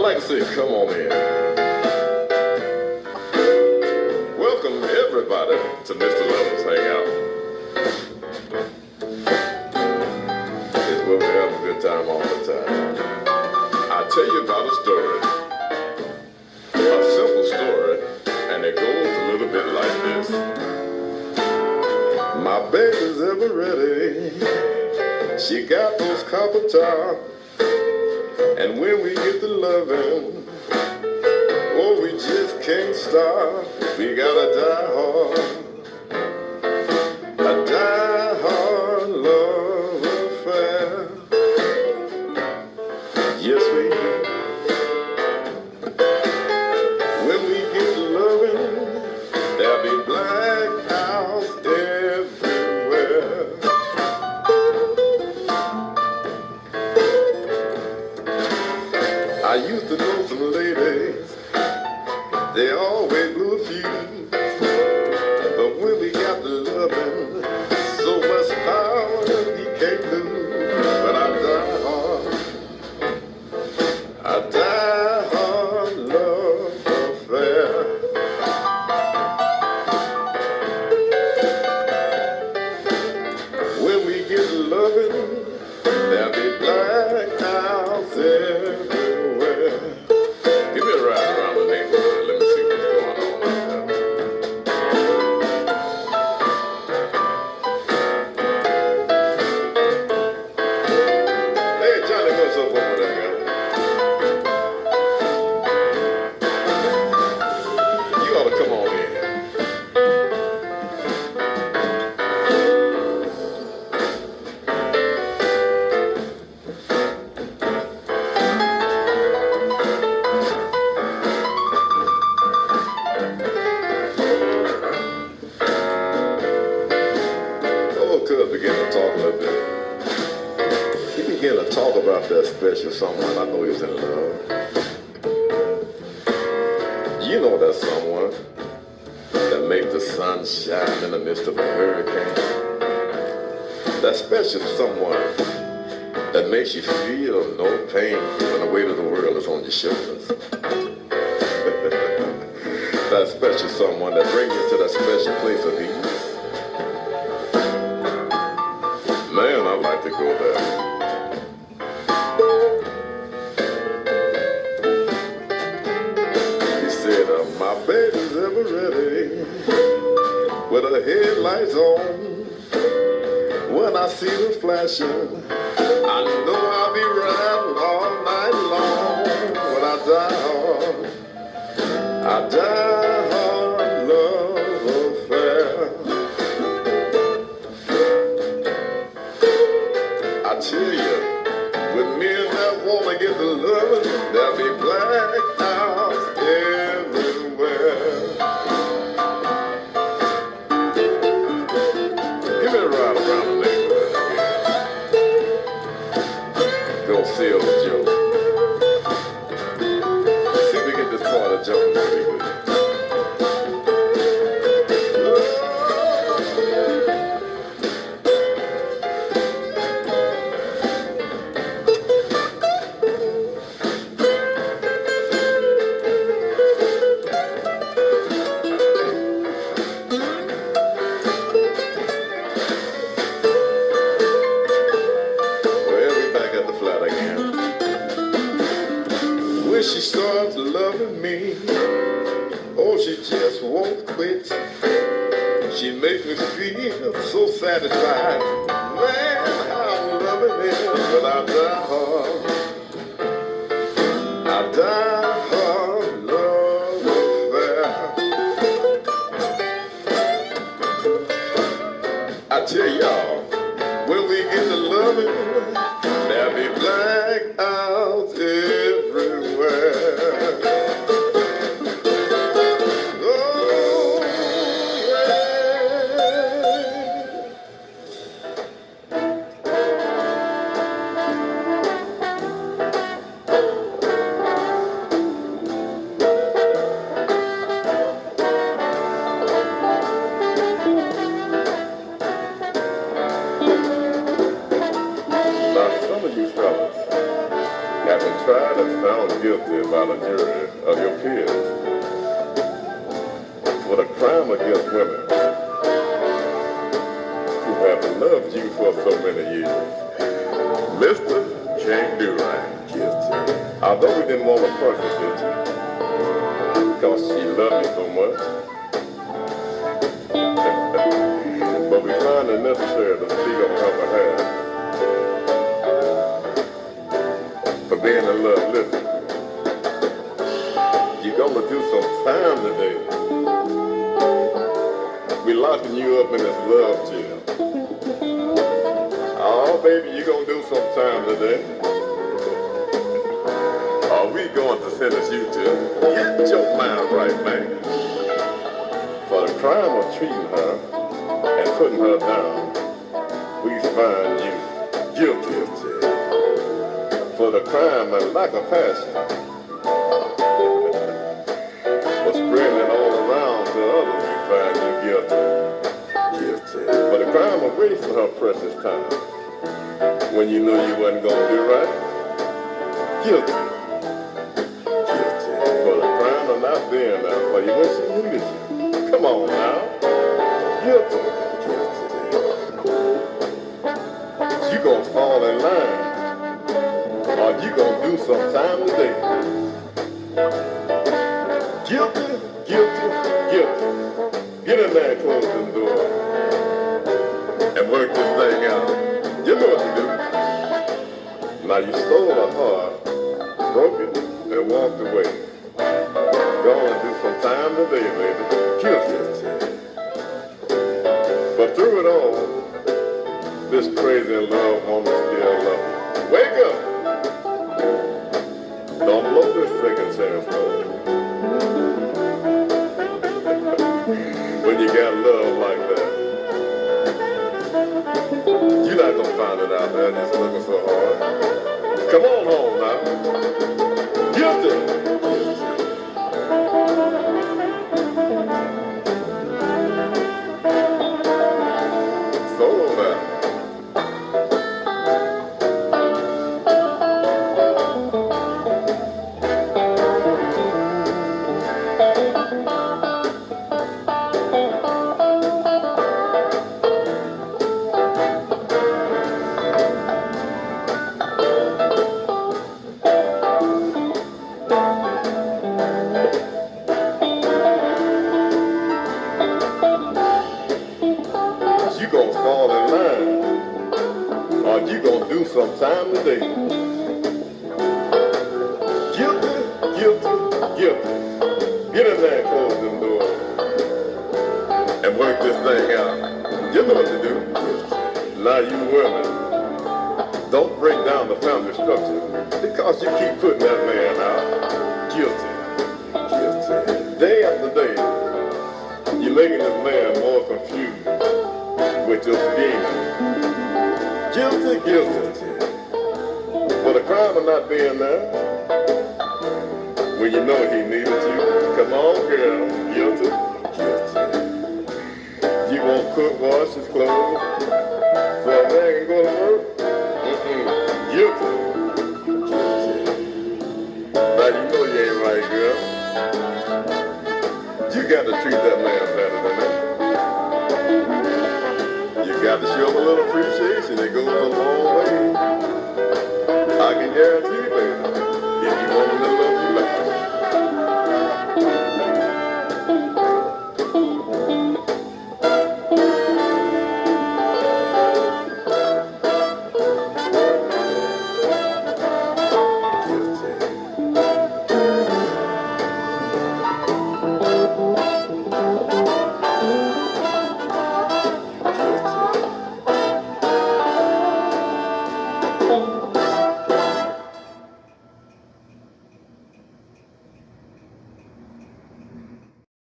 like to say, come on in. Welcome everybody to Mr. Love's Hangout. It's where we have a good time all the time. I'll tell you about a story. A simple story, and it goes a little bit like this. My baby's ever ready. She got those copper tops. And when we get to loving, oh, we just can't stop. We got a die-hard love affair. Yes, we do. When we get to loving, there'll be black house everywhere. I used to know some ladies, they always blew a fuse. But when we got to loving, so much power we can't lose. But I die hard love affair. When we get to loving, there'll be black house everywhere. Give me a ride around the neighborhood. Let me see what's going on. Hey, Johnny, what's up over there, man? You ought to come on in. Begin to talk a little bit. He began to talk about that special someone. I know he was in love. You know that someone that makes the sun shine in the midst of a hurricane. That special someone that makes you feel no pain when the weight of the world is on your shoulders. That special someone that brings you to that special place of ease. Man, I'd like to go there. He said, my baby's ever ready with her headlights on. When I see them flashing, I know I'll be riding all night long. When I die hard love affair. I tell you, when me and that woman get to loving, there'll be black house everywhere. Give me a ride around the neighborhood again. Go seal the joke. See if we get this party jumping pretty good. She starts loving me, oh, she just won't quit. She makes me feel so satisfied. Man, how I'm loving it. But I die hard love affair. I tell y'all, when we get to loving, there'll be black out everywhere. Oh, yeah. tried and found guilty by the jury of your peers for the crime against women who have loved you for so many years. Mr. Can't Do Right, guilty. Although we didn't want to prosecute you because she loved you so much, but we find it necessary to speak on her behalf for being in love. Listen, you're gonna do some time today. We locking you up in this love jail. Oh, baby, you're gonna do some time today. Are we going to sentence you to get your mind right, man? For the crime of treating her and putting her down, we find you guilty. For the crime and lack of passion for spreading it all around to others, we find you guilty. For the crime of wasting her precious time when you knew you wasn't gonna do right, guilty. For the crime of not being there for you when she needed you. Come on now, guilty. You gonna fall in line, or you gonna do some time today. Guilty, guilty, guilty. Get in there and close the door and work this thing out. You know what to do. Now you stole her heart, broke it, and walked away. Go and do some time today, baby. Guilty. But through it all, this crazy love woman still love you. Wake up! Don't blow this second chance, though. When you got love like that, you're not gonna find it out there just looking so hard. Come on home now. Guilty. Solo now. You gonna fall in line, or you gonna do some time today. Guilty, guilty, guilty. Get in there and close them doors and work this thing out. You know what to do. Now you women, don't break down the family structure because you keep putting that man out. Guilty, guilty. Day after day, you're making this man more confused with your scheming. Guilty, guilty. For the crime of not being there when you know he needed you. Come on, girl. Guilty, guilty. You won't cook, wash his clothes so a man can go to work? Guilty. Now you know you ain't right, girl. You got to treat that man better than that. You got to show him a little appreciation.